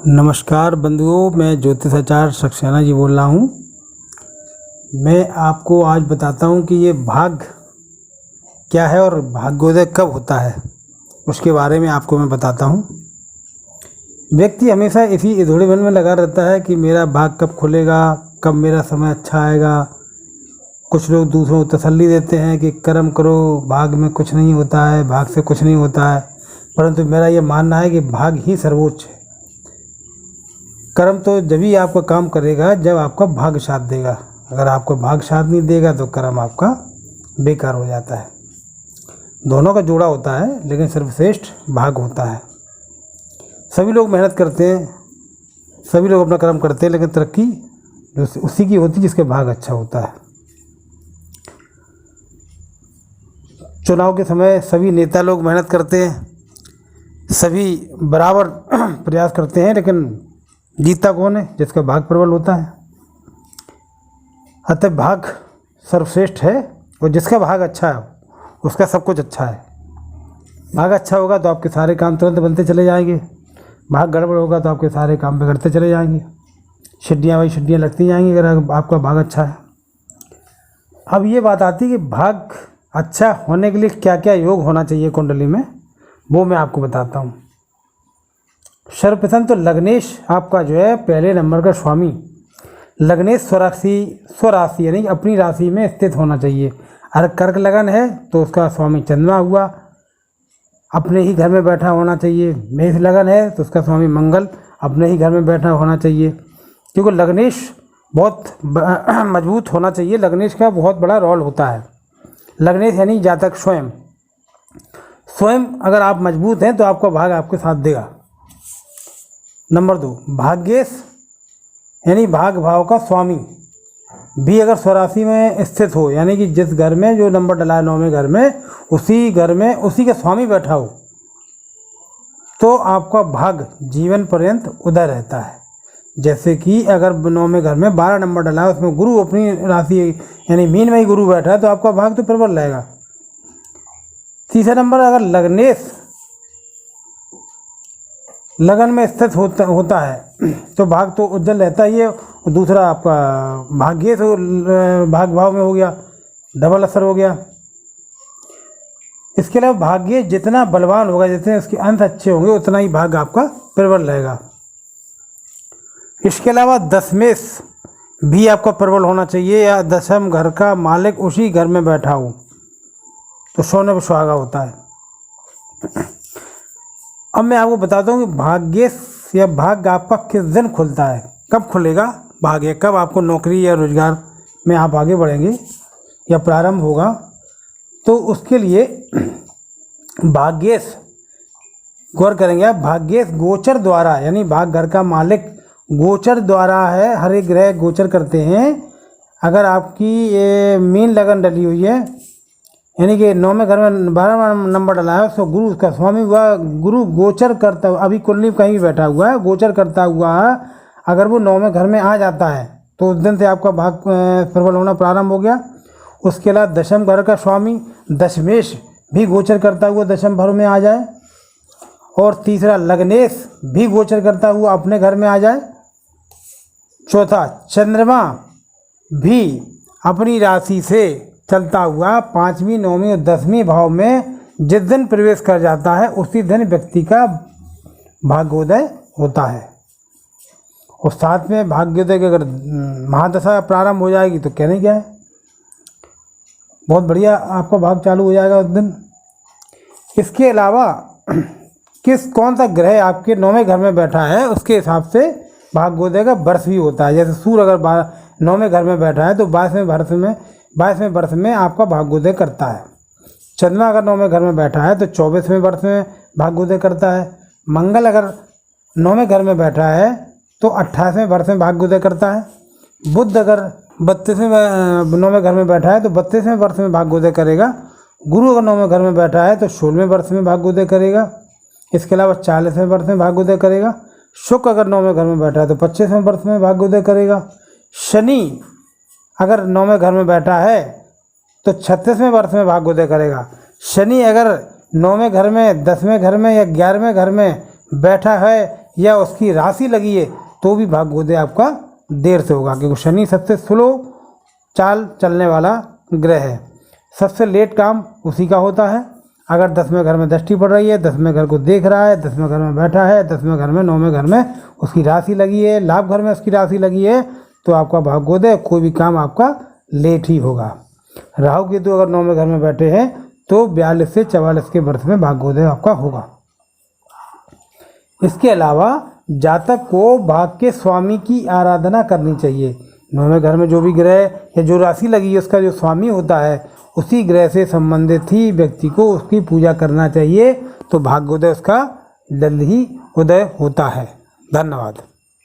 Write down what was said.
नमस्कार बंधुओं, मैं ज्योतिषाचार्य सक्सेना जी बोल रहा हूँ। मैं आपको आज बताता हूँ कि ये भाग्य क्या है और भाग्योदय कब होता है, उसके बारे में आपको मैं बताता हूँ। व्यक्ति हमेशा इसी इधोड़े-मन में लगा रहता है कि मेरा भाग्य कब खुलेगा, कब मेरा समय अच्छा आएगा। कुछ लोग दूसरों को तसल्ली देते हैं कि कर्म करो, भाग्य में कुछ नहीं होता है, भाग्य से कुछ नहीं होता है। परंतु मेरा ये मानना है कि भाग्य ही सर्वोच्च है। कर्म तो जब ही आपका काम करेगा जब आपका भाग्य साथ देगा। अगर आपको भाग्य साथ नहीं देगा तो कर्म आपका बेकार हो जाता है। दोनों का जोड़ा होता है, लेकिन सर्वश्रेष्ठ भाग्य होता है। सभी लोग मेहनत करते हैं, सभी लोग अपना कर्म करते हैं, लेकिन तरक्की उसी की होती है जिसके भाग्य अच्छा होता है। चुनाव के समय सभी नेता लोग मेहनत करते हैं, सभी बराबर प्रयास करते हैं, लेकिन जीतता कौन है? जिसका भाग्य प्रबल होता है। अतः भाग्य सर्वश्रेष्ठ है और जिसका भाग्य अच्छा है उसका सब कुछ अच्छा है। भाग्य अच्छा होगा तो आपके सारे काम तुरंत बनते चले जाएंगे, भाग्य गड़बड़ होगा तो आपके सारे काम बिगड़ते चले जाएंगे। सिद्धियाँ वही सिद्धियाँ लगती जाएंगी अगर आपका भाग्य अच्छा है। अब ये बात आती है कि भाग्य अच्छा होने के लिए क्या क्या योग होना चाहिए कुंडली में, वो मैं आपको बताता हूँ। सर्वप्रथम तो लग्नेश आपका जो है पहले नंबर का स्वामी लग्नेश स्वराशि यानी अपनी राशि में स्थित होना चाहिए। अगर कर्क लगन है तो उसका स्वामी चंद्रमा हुआ, अपने ही घर में बैठा होना चाहिए। मेष लगन है तो उसका स्वामी मंगल अपने ही घर में बैठा होना चाहिए, क्योंकि लग्नेश बहुत मजबूत होना चाहिए। लग्नेश का बहुत बड़ा रोल होता है। लग्नेश यानी जातक स्वयं अगर आप मजबूत हैं तो आपका भाग्य आपके साथ देगा। नंबर 2, भाग्येश यानी भाग भाव का स्वामी भी अगर स्वराशि में स्थित हो, यानी कि जिस घर में जो नंबर डला है 9वें घर में, उसी घर में उसी का स्वामी बैठा हो, तो आपका भाग्य जीवन पर्यंत उदय रहता है। जैसे कि अगर 9वें घर में 12 नंबर डला है, उसमें गुरु अपनी राशि यानी मीन में ही गुरु बैठा है, तो आपका भाग्य तो प्रबल रहेगा। तीसरा नंबर, अगर लग्नेश लगन में स्थित होता है तो भाग तो उज्जवल रहता ही है। और दूसरा आपका भाग्य से भाग भाव में हो गया, डबल असर हो गया। इसके अलावा भाग्य जितना बलवान होगा, जितने उसके अंत अच्छे होंगे, उतना ही भाग्य आपका प्रबल रहेगा। इसके अलावा दशमेश भी आपका प्रबल होना चाहिए, या दशम घर का मालिक उसी घर में बैठा हो तो सोने पर सुहागा होता है। अब मैं आपको बताता हूँ कि भाग्य या भाग्य आपका किस दिन खुलता है, कब खुलेगा भाग्य, कब आपको नौकरी या रोजगार में आप आगे बढ़ेंगे या प्रारंभ होगा। तो उसके लिए भाग्येश गौर करेंगे आप। भाग्येश गोचर द्वारा, यानी भाग्य घर का मालिक गोचर द्वारा है, हर एक ग्रह गोचर करते हैं। अगर आपकी ये मीन लगन डली हुई है, यानी कि 9वें घर में 12वां नंबर डला है, उसको गुरु उसका स्वामी हुआ। गुरु गोचर करता हुआ, अभी कुंडली कहीं भी बैठा हुआ है, गोचर करता हुआ अगर वो 9वें घर में आ जाता है तो उस दिन से आपका भाग प्रबल होना प्रारंभ हो गया। उसके अलावा दशम घर का स्वामी दशमेश भी गोचर करता हुआ दशम घर में आ जाए, और तीसरा लग्नेश भी गोचर करता हुआ अपने घर में आ जाए। चौथा, चंद्रमा भी अपनी राशि से चलता हुआ 5वीं 9वीं और 10वीं भाव में जिस दिन प्रवेश कर जाता है, उसी दिन व्यक्ति का भाग्योदय होता है। और साथ में भाग्योदय की अगर महादशा प्रारंभ हो जाएगी तो कहने क्या है, बहुत बढ़िया आपका भाग चालू हो जाएगा उस दिन। इसके अलावा कौन सा ग्रह आपके 9वें घर में बैठा है, उसके हिसाब से भाग्योदय का वर्ष भी होता है। जैसे सूर्य अगर 9वें घर में बैठा है तो 22वें वर्ष में आपका भाग्योदय करता है। चंद्रमा अगर 9वें घर में बैठा है तो 24वें वर्ष में भाग्योदय करता है। मंगल अगर 9वें घर में बैठा है तो 28वें वर्ष में भाग्योदय करता है। बुध अगर 9वें घर में बैठा है तो 32वें वर्ष में भाग्योदय करेगा। गुरु अगर 9वें घर में बैठा है तो 16वें वर्ष में भाग्योदय करेगा। इसके अलावा 40वें वर्ष में भाग्योदय करेगा। शुक्र अगर 9वें घर में बैठा है तो 25वें वर्ष में भाग्योदय करेगा। शनि अगर 9वें घर में बैठा है तो 36वें वर्ष में भाग्योदय करेगा। शनि अगर 9वें घर में, 10वें घर में या 11वें घर में बैठा है या उसकी राशि लगी है तो भी भाग्योदय आपका देर से होगा, क्योंकि शनि सबसे स्लो चाल चलने वाला ग्रह है। सबसे लेट काम उसी का होता है। अगर 10वें घर में दृष्टि पड़ रही है, 10वें घर को देख रहा है, 10वें घर में बैठा है, 10वें घर में 9वें घर में उसकी राशि लगी है, लाभ घर में उसकी राशि लगी है, तो आपका भाग्योदय कोई भी काम आपका लेट ही होगा। राहु केतु अगर 9वें घर में बैठे हैं तो 42 से 44 के वर्ष में भाग्योदय आपका होगा। इसके अलावा जातक को भाग के स्वामी की आराधना करनी चाहिए। 9वें घर में जो भी ग्रह या जो राशि लगी है उसका जो स्वामी होता है उसी ग्रह से संबंधित ही व्यक्ति को उसकी पूजा करना चाहिए, तो भाग्योदय उसका जल्द ही उदय होता है। धन्यवाद।